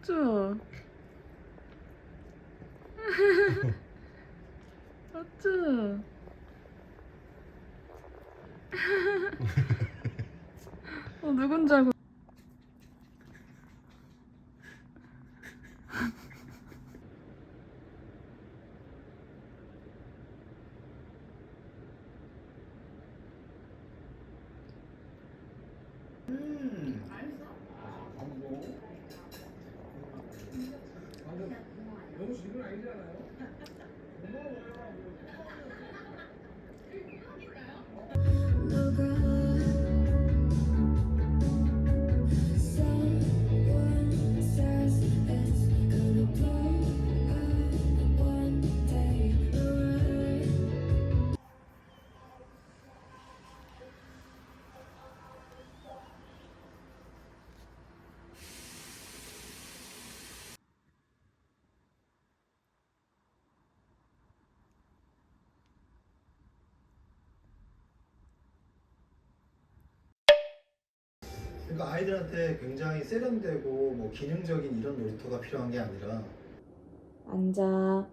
어쭈. 어쭈. 누군지 알고. 너무 질문 아니잖아요. 그러니까 아이들한테 굉장히 세련되고 뭐 기능적인 이런 놀이터가 필요한 게 아니라 앉아.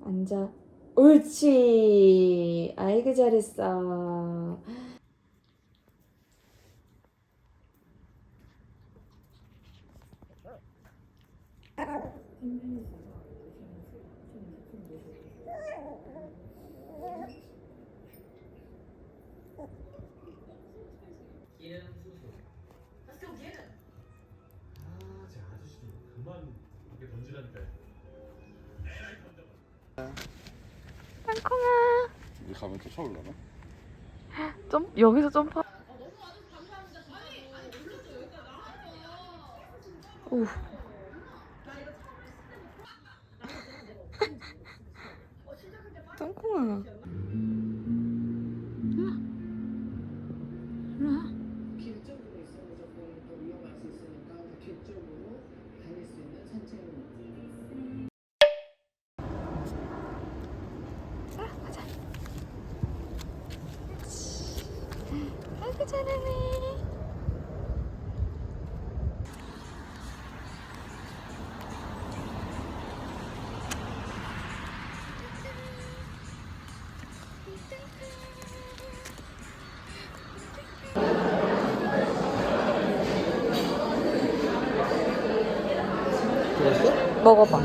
앉아. 옳지. 아이고 잘했어. 제 아저씨 좀 그만 이렇게 던지라니까요. 땅콩아. 우리 가면 또 차올라나? 여기서 점프. 오. 땅콩아. 길 쪽으로 있으면 조금 더 위험할 수 있으니까 길 쪽으로 다닐 수 있는 산책로. 가자. 아이고 잘하네. 먹어봐.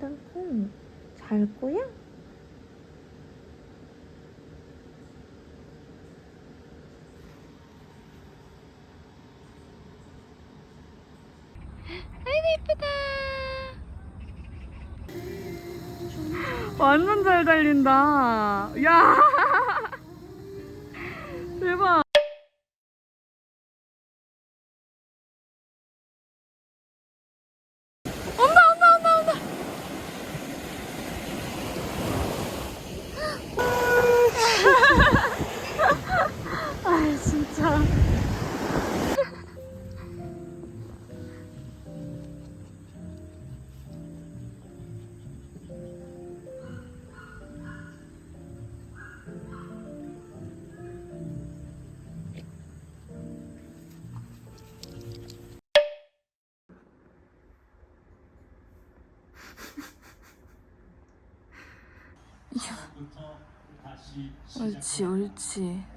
땅콩 잘 거야? 아이고 이쁘다. 완전 잘 달린다. 야. 대박. 온다. 아 진짜.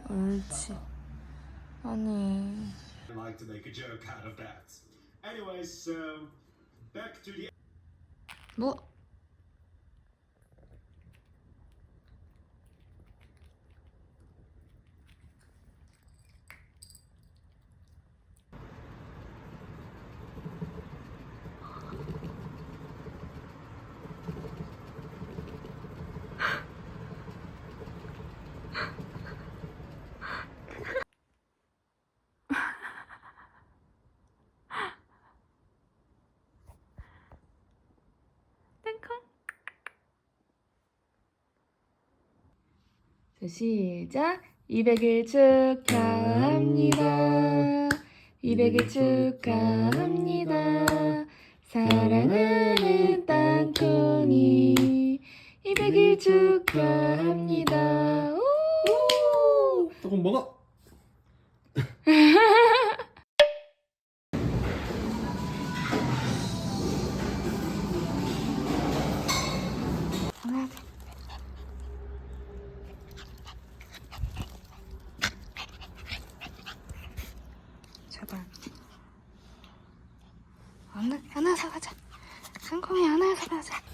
옳지. 아니. I like to make a joke out of that. Anyways, so back to the 뭐? 땡콩. 자, 시작. 200일 축하합니다. 200일 축하합니다. 사랑하는 땅콩이 생일 축하합니다. 우! 조금 먹어. 안아야 돼. 제발. 안아서 가자. 쌍콩이 안아서 가자.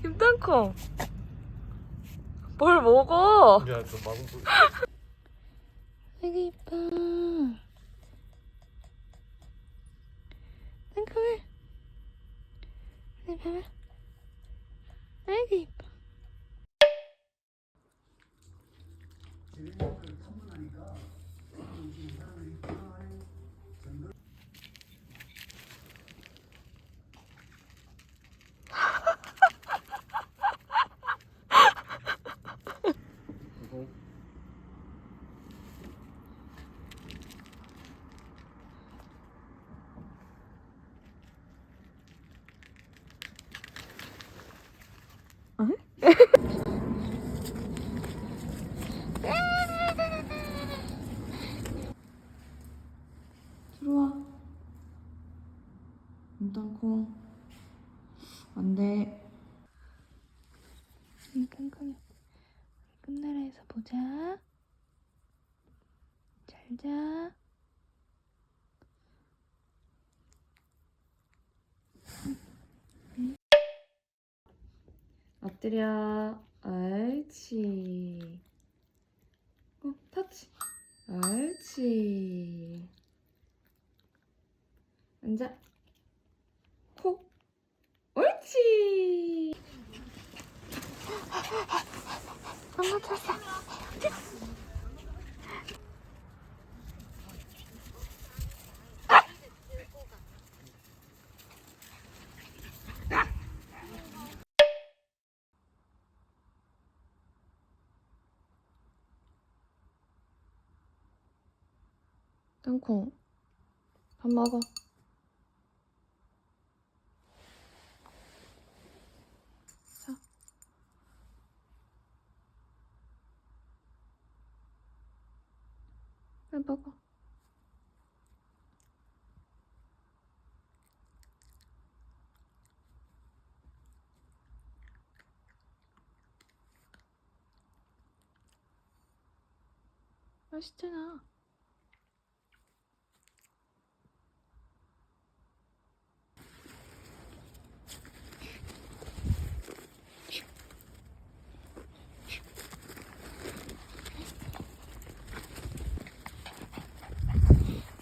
김땅콩. 뭘 먹어? 야, 저 마음 소 되게 이뻐. 땅콩아. 네, 봐봐. 아이고 이뻐. 들어와. 땅콩. 안 돼. 땅콩이. 끝나라에서 보자. 잘 자. 엎드려. 옳지. 터치. 옳지. 앉아. 코. 옳지. 엄마 쳤어. 땅콩. 밥 먹어. 자. 밥 먹어. 맛있잖아.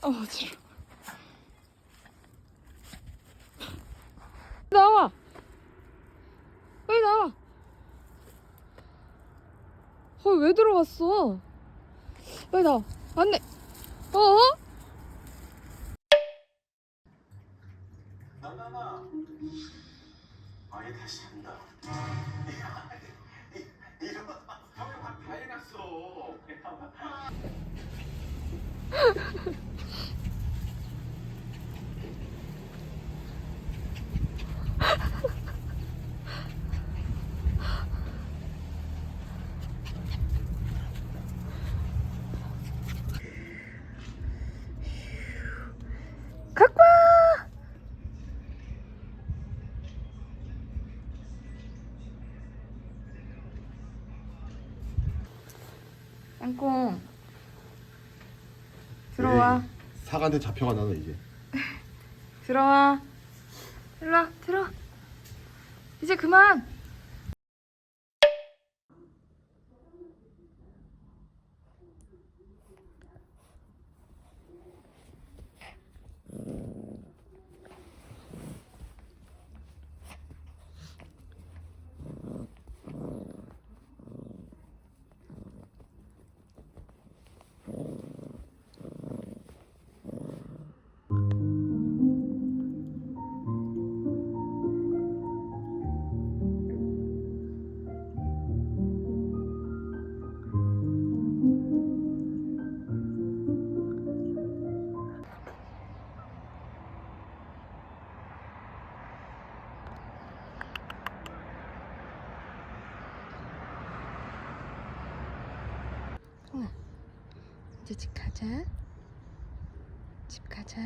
어지러워. 나와. 빨리 나와. 왜 들어왔어? 빨리 나와. 안 돼. 어? 나나나. 아예 다시 한다. 이러다 형이 다 해놨어. 갖고 와. 땅콩. 들어와. 사과한테 잡혀가 나너 이제. 들어와. 일로와. 들어. 이제 그만. 이제 집 가자. 집 가자.